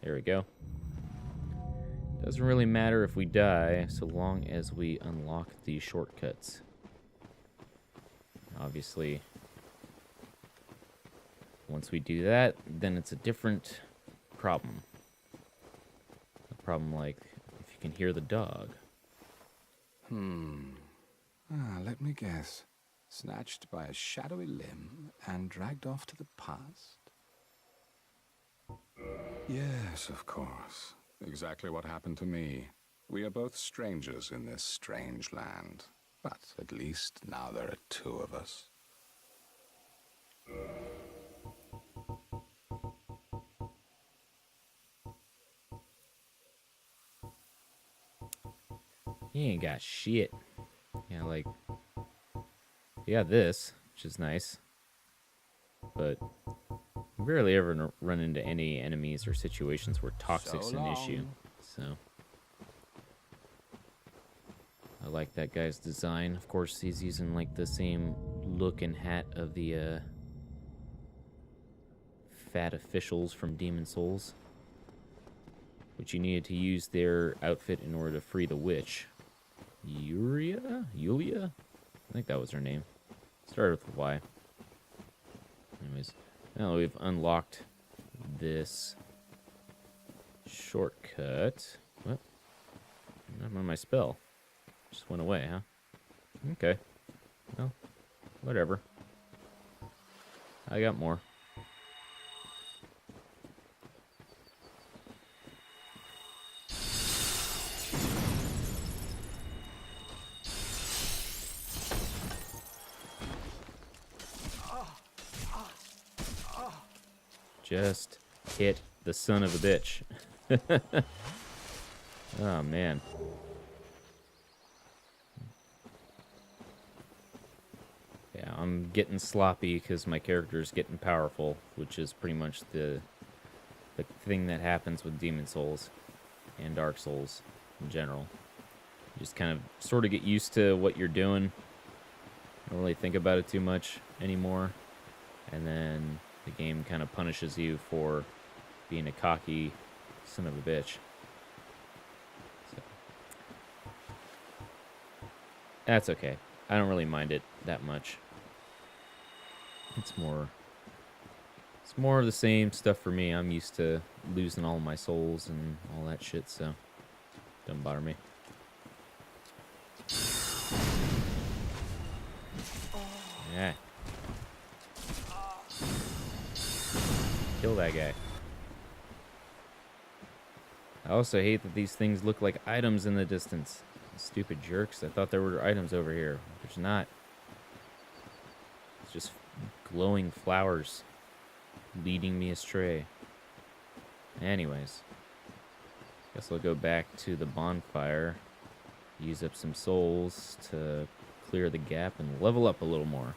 There we go. Doesn't really matter if we die, so long as we unlock the shortcuts. Obviously, once we do that, then it's a different problem. A problem like if you can hear the dog. Let me guess. Snatched by a shadowy limb and dragged off to the past? Yes, of course. Exactly what happened to me. We are both strangers in this strange land. But at least now there are two of us. He ain't got shit. Yeah, like, you got this, which is nice. But we rarely ever run into any enemies or situations where toxic's an issue. So I like that guy's design. Of course, he's using like the same look and hat of the fat officials from Demon Souls, which you needed to use their outfit in order to free the witch. Yulia? I think that was her name. Started with a Y. Anyways, now we've unlocked this shortcut. What? I'm on my spell. Just went away, huh? Okay. Well, whatever. I got more. Just hit the son of a bitch. Oh, man. Yeah, I'm getting sloppy because my character's getting powerful, which is pretty much the thing that happens with Demon Souls and Dark Souls in general. You just kind of sort of get used to what you're doing. Don't really think about it too much anymore. And then the game kind of punishes you for being a cocky son of a bitch. So, that's okay. I don't really mind it that much. It's more of the same stuff for me. I'm used to losing all my souls and all that shit, so doesn't bother me. Yeah. Kill that guy. I also hate that these things look like items in the distance. Stupid jerks. I thought there were items over here. There's not. It's just glowing flowers leading me astray. Anyways. Guess I'll go back to the bonfire. Use up some souls to clear the gap and level up a little more.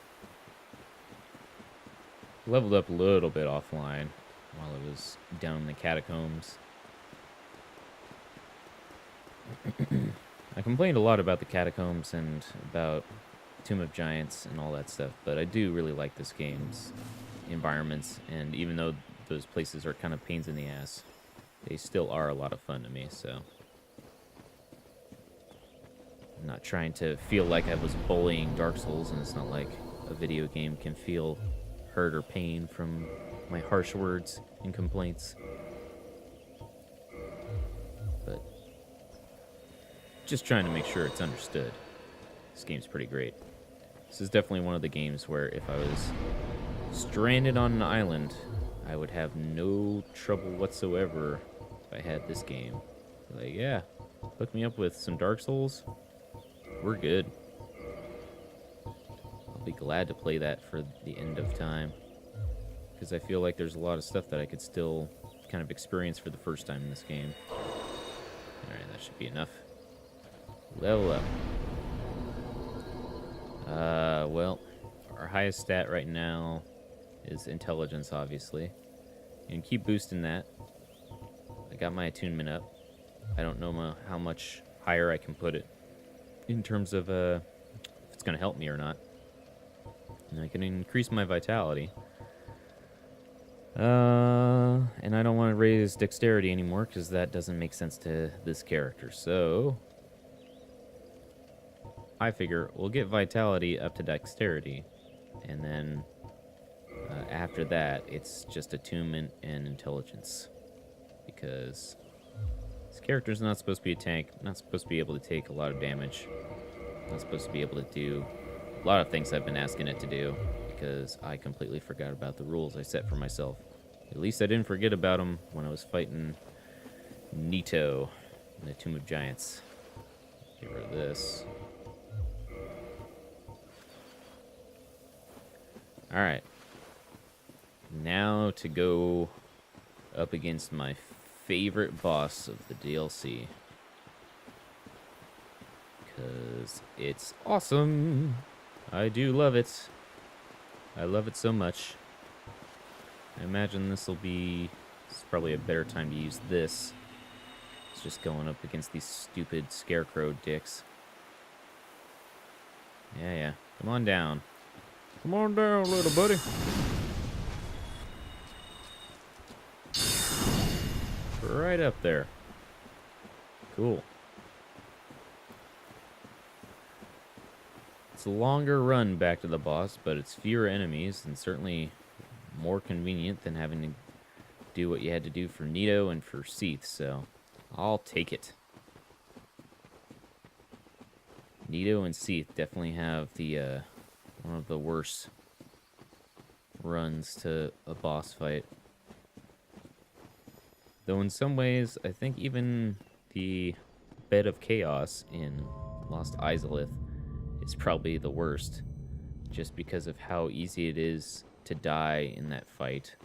Leveled up a little bit offline while I was down in the catacombs. I complained a lot about the catacombs and about Tomb of Giants and all that stuff, but I do really like this game's environments, and even though those places are kind of pains in the ass, they still are a lot of fun to me, so I'm not trying to feel like I was bullying Dark Souls, and it's not like a video game can feel hurt or pain from my harsh words and complaints. But just trying to make sure it's understood. This game's pretty great. This is definitely one of the games where if I was stranded on an island, I would have no trouble whatsoever if I had this game. Like, yeah, hook me up with some Dark Souls, we're good. I'll be glad to play that for the end of time, because I feel like there's a lot of stuff that I could still kind of experience for the first time in this game. Alright, that should be enough. Level up. Well, our highest stat right now is intelligence, obviously. And keep boosting that. I got my attunement up. I don't know how much higher I can put it in terms of if it's going to help me or not. And I can increase my vitality. And I don't want to raise dexterity anymore because that doesn't make sense to this character. So I figure we'll get vitality up to dexterity, and then after that, it's just attunement and intelligence. Because this character's not supposed to be a tank, not supposed to be able to take a lot of damage, not supposed to be able to do a lot of things I've been asking it to do, because I completely forgot about the rules I set for myself. At least I didn't forget about them when I was fighting Nito in the Tomb of Giants. Get rid of this. Alright. Now to go up against my favorite boss of the DLC. Because it's awesome. I do love it. I love it so much. I imagine this is probably a better time to use this. It's just going up against these stupid scarecrow dicks. Yeah. Come on down. Come on down, little buddy. Right up there. Cool. It's a longer run back to the boss, but it's fewer enemies and certainly more convenient than having to do what you had to do for Nito and for Seath, so I'll take it. Nito and Seath definitely have the one of the worst runs to a boss fight. Though in some ways, I think even the Bed of Chaos in Lost Izalith is probably the worst, just because of how easy it is to die in that fight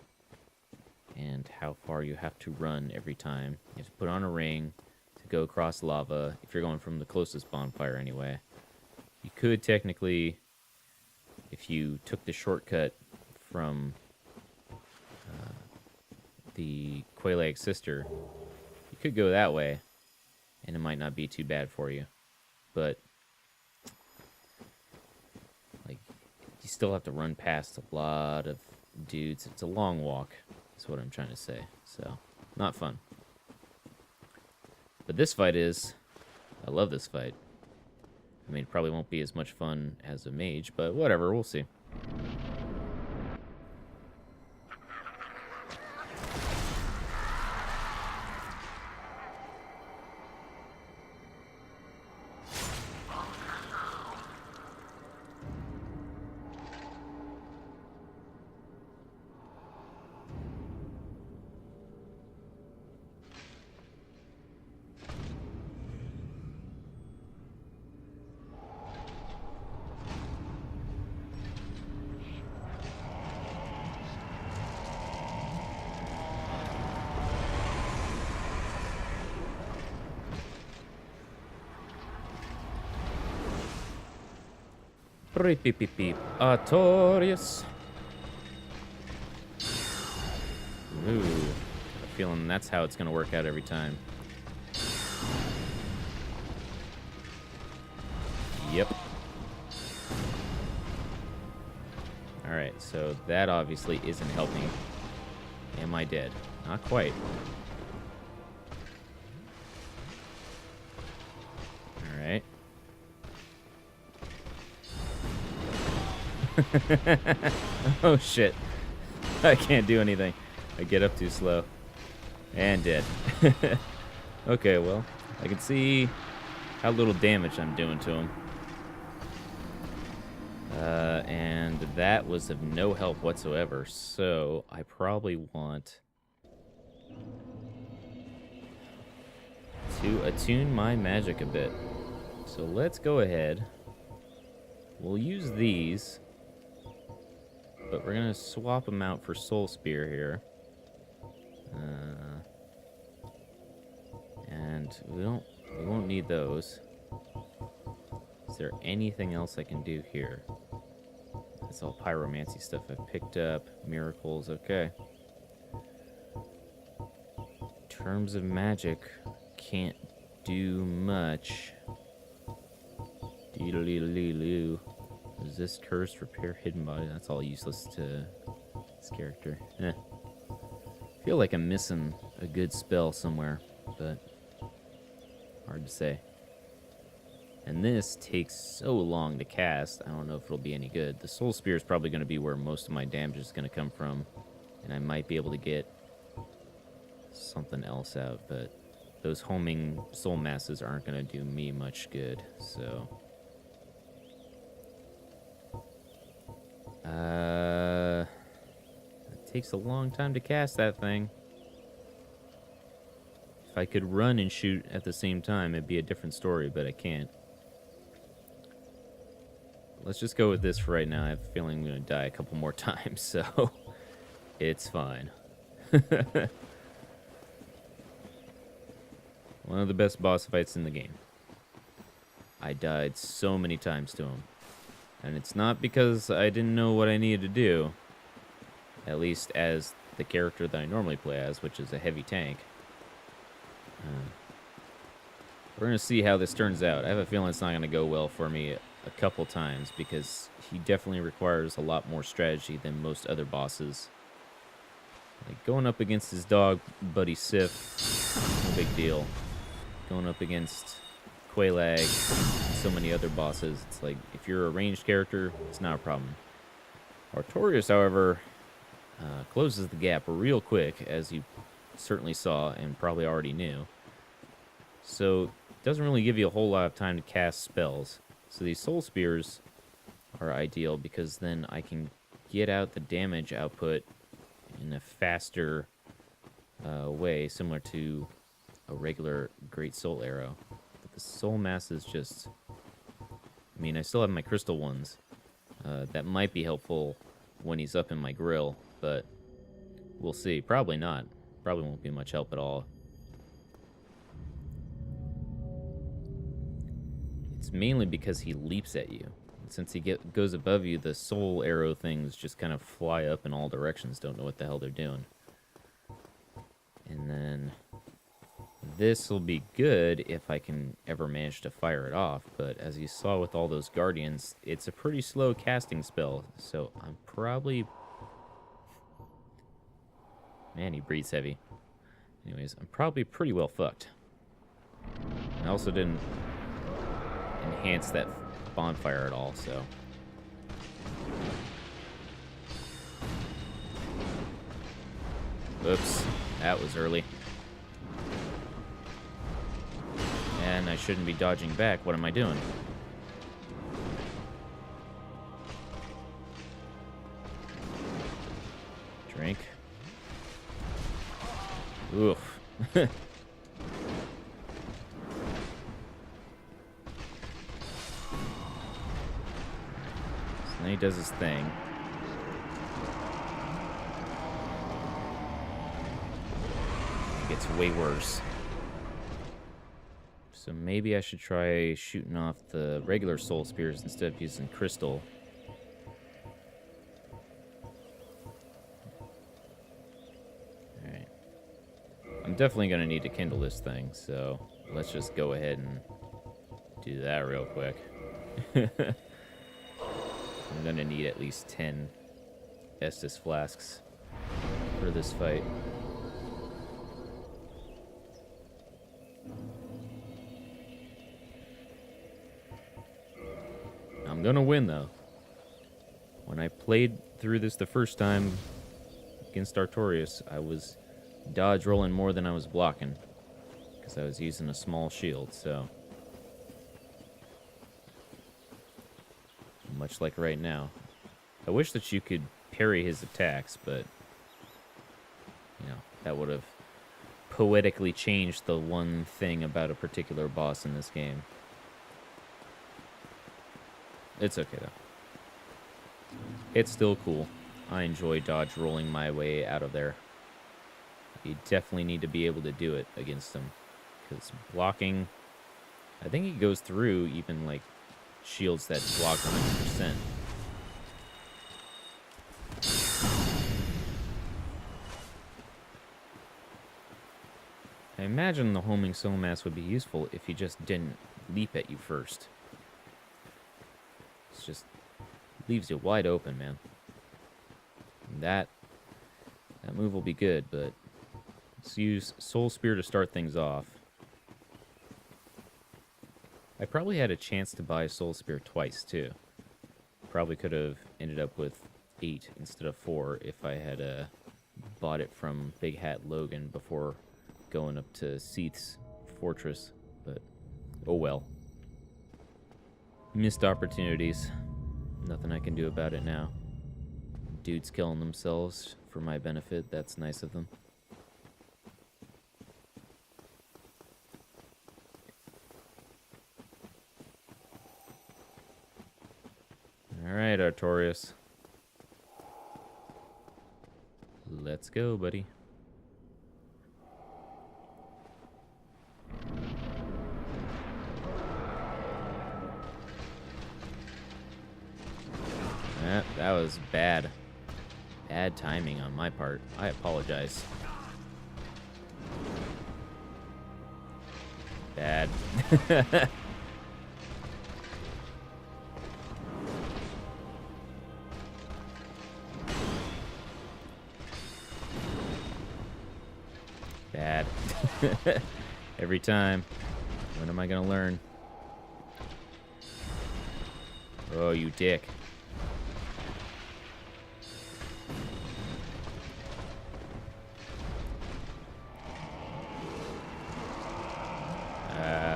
and how far you have to run every time. You have to put on a ring to go across lava, if you're going from the closest bonfire anyway. You could technically, if you took the shortcut from the Quelaag sister, you could go that way, and it might not be too bad for you. But like, you still have to run past a lot of dudes. It's a long walk, is what I'm trying to say. So, not fun. But this fight is. I love this fight. I mean, it probably won't be as much fun as a mage, but whatever, we'll see. Beep, beep, beep, beep. Artorias. Ooh. I have a feeling that's how it's going to work out every time. Yep. Alright, so that obviously isn't helping. Am I dead? Not quite. Alright. Oh shit. I can't do anything. I get up too slow. And dead. Okay, well, I can see how little damage I'm doing to him. And that was of no help whatsoever, so I probably want to attune my magic a bit. So let's go ahead. We'll use these, but we're gonna swap them out for Soul Spear here. And we won't need those. Is there anything else I can do here? That's all pyromancy stuff I've picked up. Miracles, okay. In terms of magic, can't do much. Deedle-deedle-dee-loo. Resist curse, repair hidden body. That's all useless to this character. Eh. feel like I'm missing a good spell somewhere, but hard to say. And this takes so long to cast, I don't know if it'll be any good. The Soul Spear is probably going to be where most of my damage is going to come from, and I might be able to get something else out, but those homing soul masses aren't going to do me much good, so... It takes a long time to cast that thing. If I could run and shoot at the same time, it'd be a different story, but I can't. Let's just go with this for right now. I have a feeling I'm going to die a couple more times, so it's fine. One of the best boss fights in the game. I died so many times to him. And it's not because I didn't know what I needed to do. At least as the character that I normally play as, which is a heavy tank. We're going to see how this turns out. I have a feeling it's not going to go well for me a couple times, because he definitely requires a lot more strategy than most other bosses. Like going up against his dog buddy Sif, no big deal. Going up against Quelaag, so many other bosses, it's like, if you're a ranged character, it's not a problem. Artorias, however, closes the gap real quick, as you certainly saw and probably already knew. So, it doesn't really give you a whole lot of time to cast spells. So these Soul Spears are ideal, because then I can get out the damage output in a faster way, similar to a regular Great Soul Arrow. But the Soul Mass is just... I mean, I still have my crystal ones. That might be helpful when he's up in my grill, but we'll see. Probably not. Probably won't be much help at all. It's mainly because he leaps at you. And since he goes above you, the soul arrow things just kind of fly up in all directions. Don't know what the hell they're doing. And then this will be good if I can ever manage to fire it off. But as you saw with all those guardians, it's a pretty slow casting spell. So I'm probably... Man, he breathes heavy. Anyways, I'm probably pretty well fucked. I also didn't enhance that bonfire at all, so... Oops, that was early. And I shouldn't be dodging back. What am I doing? Drink. Oof. So then he does his thing. It gets way worse. So maybe I should try shooting off the regular soul spears instead of using crystal. Alright. I'm definitely going to need to kindle this thing, so let's just go ahead and do that real quick. I'm going to need at least 10 Estus flasks for this fight. I'm gonna win, though. When I played through this the first time against Artorias, I was dodge rolling more than I was blocking, because I was using a small shield, so... Much like right now. I wish that you could parry his attacks, but... You know, that would have poetically changed the one thing about a particular boss in this game. It's okay, though. It's still cool. I enjoy dodge rolling my way out of there. You definitely need to be able to do it against him. Because blocking... I think he goes through even, like, shields that block 100%. I imagine the homing soul mass would be useful if he just didn't leap at you first. It's just leaves you wide open, man. And that move will be good, but Let's use Soul Spear to start things off. I probably had a chance to buy Soul Spear twice, too. Probably could have ended up with 8 instead of 4 if I had bought it from Big Hat Logan before going up to Seath's fortress, but oh well. Missed opportunities. Nothing I can do about it now. Dudes killing themselves for my benefit, that's nice of them. Alright, Artorias. Let's go, buddy. That was bad. Bad timing on my part. I apologize. Bad. Bad. Every time. When am I gonna learn? Oh, you dick.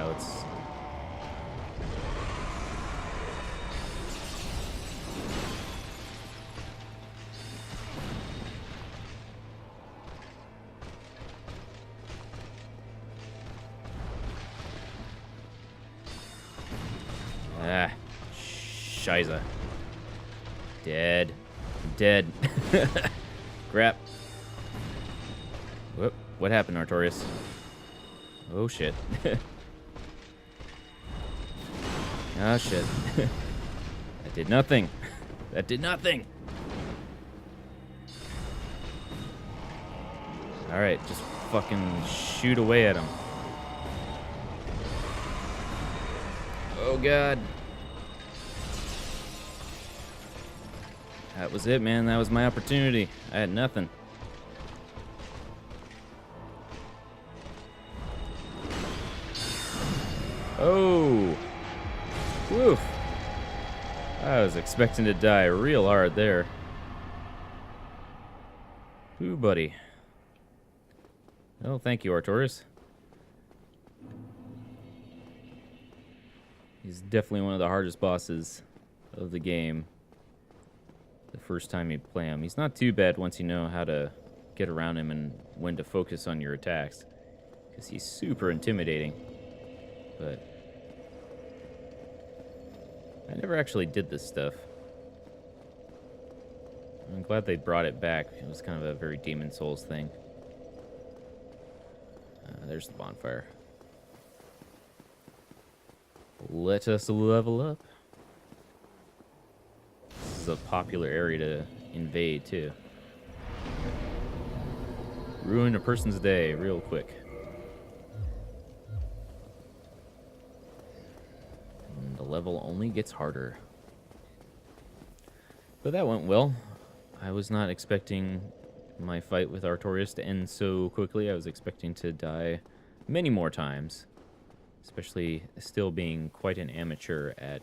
Let's... Shiza. Dead. Dead. Crap. Whoop. What happened, Artorias? Oh, shit. Oh, shit. That did nothing. That did nothing. Alright, just fucking shoot away at him. Oh, God. That was it, man. That was my opportunity. I had nothing. Oh. Woof. I was expecting to die real hard there. Ooh, buddy. Oh, thank you, Artorias. He's definitely one of the hardest bosses of the game. The first time you play him. He's not too bad once you know how to get around him and when to focus on your attacks. Because he's super intimidating. But I never actually did this stuff. I'm glad they brought it back. It was kind of a very Demon Souls thing. There's the bonfire. Let us level up. This is a popular area to invade, too. Ruin a person's day real quick. And the level only gets harder. But that went well. I was not expecting my fight with Artorias to end so quickly. I was expecting to die many more times. Especially still being quite an amateur at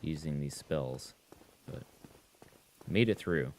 using these spells. But made it through.